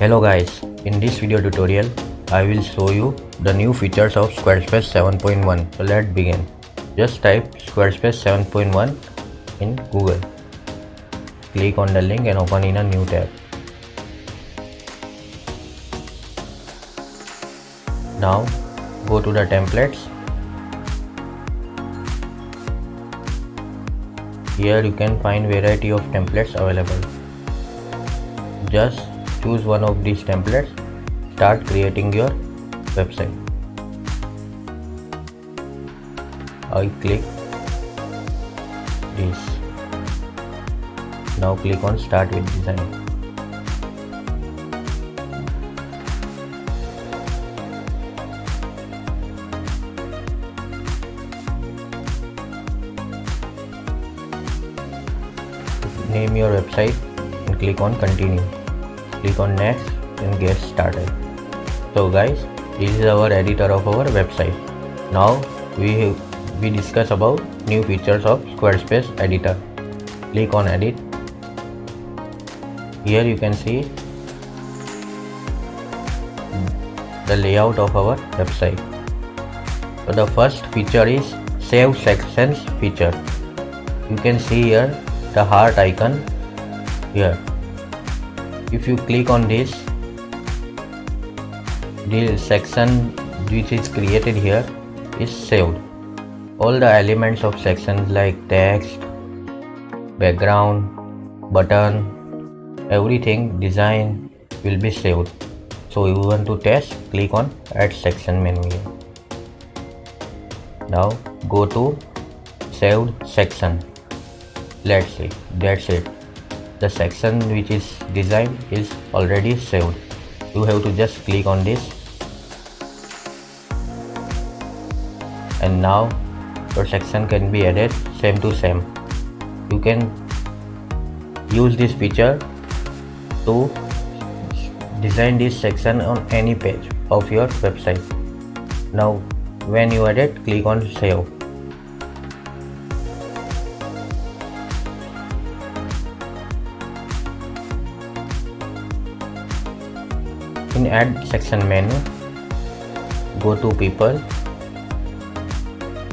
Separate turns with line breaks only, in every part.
Hello guys, in this video tutorial I will show you the new features of Squarespace 7.1. So let's begin. Just type Squarespace 7.1 in Google. Click on the link and open in a new tab. Now go to the templates. Here you can find variety of templates available. Just choose one of these templates. Start creating your website. I click this. Now click on start with design. Name your website and click on continue. Click on next and get started. So guys, this is our editor of our website. Now we discuss about new features of Squarespace editor. Click on edit. Here you can see the layout of our website. So the first feature is save sections feature. You can see here the heart icon here. If you click on this section which is created here is saved. All the elements of sections like text, background, button, everything design will be saved. So you want to test, click on add section menu here. Now go to saved section. Let's see, that's it. The section which is designed is already saved. You have to just click on this and now your section can be added same to same. You can use this feature to design this section on any page of your website. Now when you add it, click on save. In add section menu, go to people.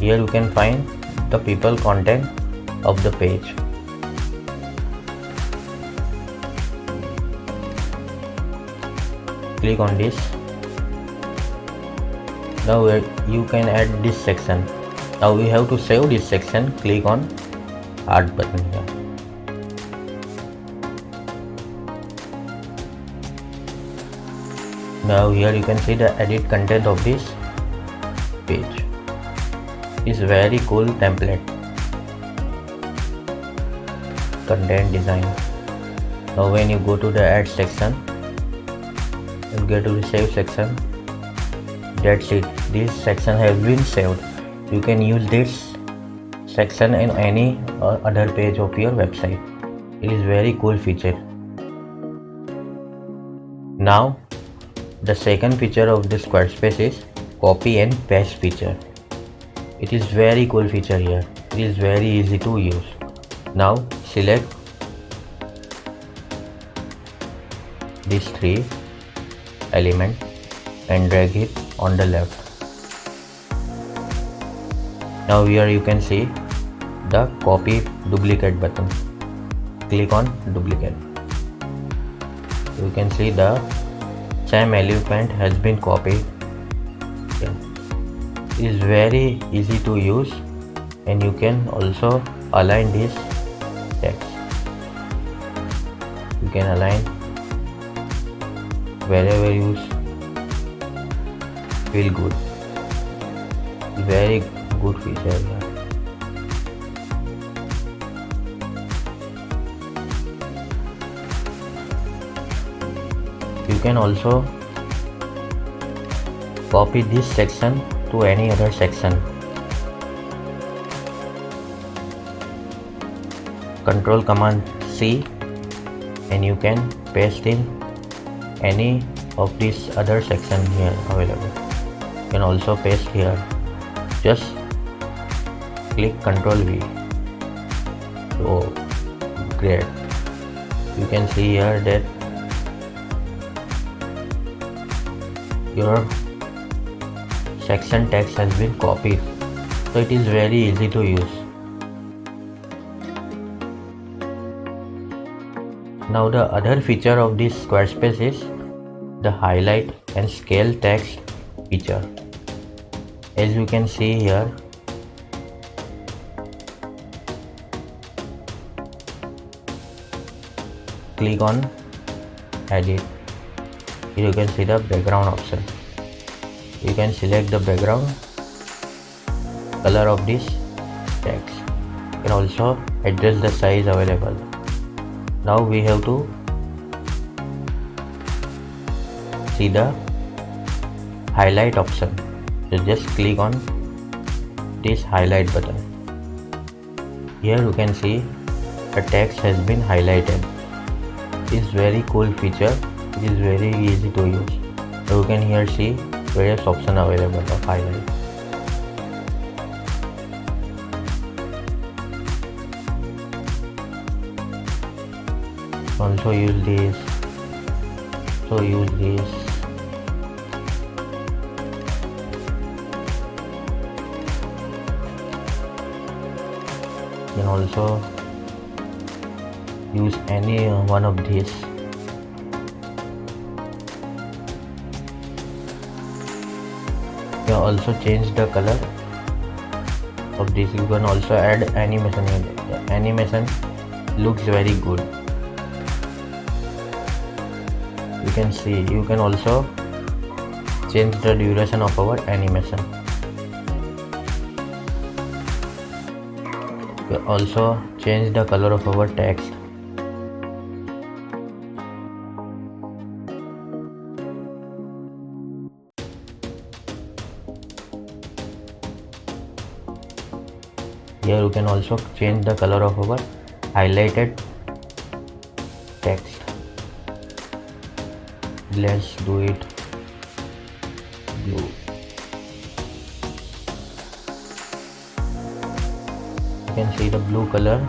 Here you can find the people content of the page. Click on this. Now you can add this section. Now we have to save this section. Click on add button here. Now here you can see the edit content of this page. It's very cool template. Content design. Now when you go to the add section and get to the save section, that's it. This section has been saved. You can use this section in any other page of your website. It is very cool feature. Now the second feature of this Squarespace is copy and paste feature. It is very cool feature here. It is very easy to use. Now select these three elements and drag it on the left. Now here you can see the copy duplicate button. Click on duplicate. You can see the same element has been copied. Yeah. It is very easy to use and you can also align this text. You can align wherever you feel good. Very good feature here. You can also copy this section to any other section. Control Command C and you can paste in any of these other section here available. You can also paste here. Just click Control V. So great. You can see here that your section text has been copied, so it is very easy to use. Now the other feature of this Squarespace is the highlight and scale text feature. As you can see here, click on edit. Here you can see the background option. You can select the background color of this text. You can also adjust the size available. Now we have to see the highlight option. So just click on this highlight button. Here you can see the text has been highlighted. It is very cool feature. It is very easy to use. So you can here see various options available of highlight. Also use this. So use this. You can also use any one of these. You can also change the color of this. You can also add animation. The animation looks very good. You can see, you can also change the duration of our animation. You can also change the color of our text. Here you can also change the color of our highlighted text. Let's do it blue. You can see the blue color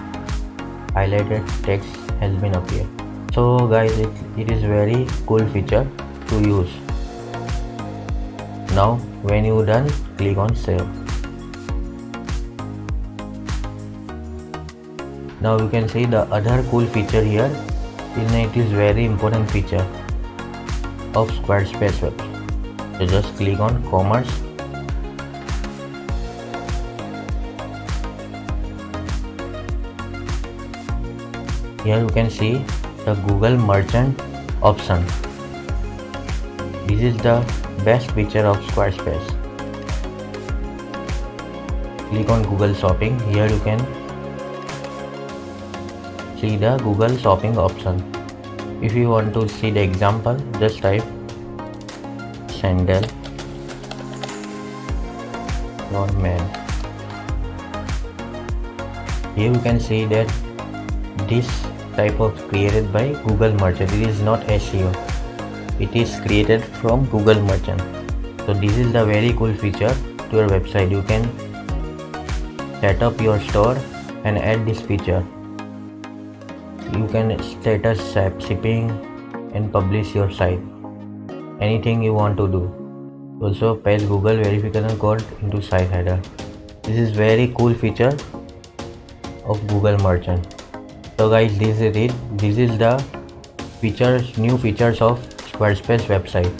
highlighted text has been appeared. So guys, it is very cool feature to use. Now when you done, click on save. Now you can see the other cool feature here. It is very important feature of Squarespace website. So just click on commerce. Here you can see the Google Merchant option. This is the best feature of Squarespace. Click on Google Shopping. Here you can see the Google Shopping option. If you want to see the example, just type sandal for men. Here you can see that this type of created by Google Merchant. It is not SEO. It is created from Google Merchant. So this is the very cool feature to your website. You can set up your store and add this feature. You can status shipping and publish your site. Anything you want to do. Also paste Google verification code into site header. This is very cool feature of Google Merchant. So guys, this is it. This is the features, new features of Squarespace website.